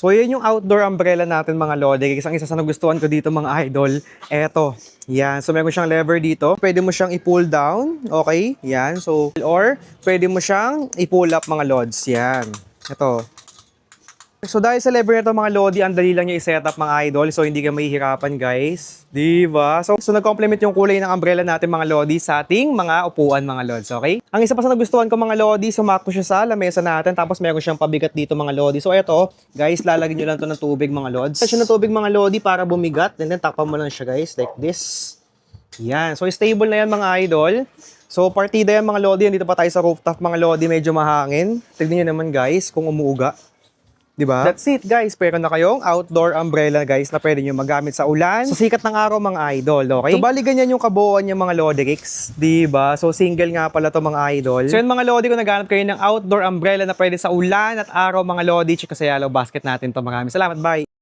So, yun yung outdoor umbrella natin mga lodi. Kasi ang isa sa nagustuhan ko dito mga idol, eto. Yan. So, meron siyang lever dito. Pwede mo siyang i-pull down. Okay? Yan. So, or pwede mo siyang i-pull up mga lods. Yan. Ito. So dahil sa lever nito mga lodi, ang dali lang niya i-setup mga idol. So hindi ka mahihirapan guys. Diba? So nag-complement yung kulay ng umbrella natin mga lodi sa ating mga upuan mga lods. Okay? Ang isa pa sa nagustuhan ko mga lodi, sumakto siya sa lamesa natin. Tapos meron siyang pabigat dito mga lodi. So eto, guys, lalagyan nyo lang to ng tubig mga lods. Siya ng tubig mga lodi para bumigat. And then takpan mo lang siya guys, like this. Yan. So stable na yan mga idol. So partida yan mga lodi. Dito pa tayo sa rooftop mga lodi. Medyo mahangin. Tignan nyo naman guys kung umuuga. Diba? That's it guys. Pero na kayong outdoor umbrella guys na pwede nyo magamit sa ulan, sa sikat ng araw mga idol. Okay? So bali ganyan yung kabuuan yung mga Lodrix. Diba? So single nga pala to mga idol. So yun mga lodi, kung naghanap kayo ng outdoor umbrella na pwede sa ulan at araw mga lodi, check sa yellow basket natin to. Maraming salamat. Bye!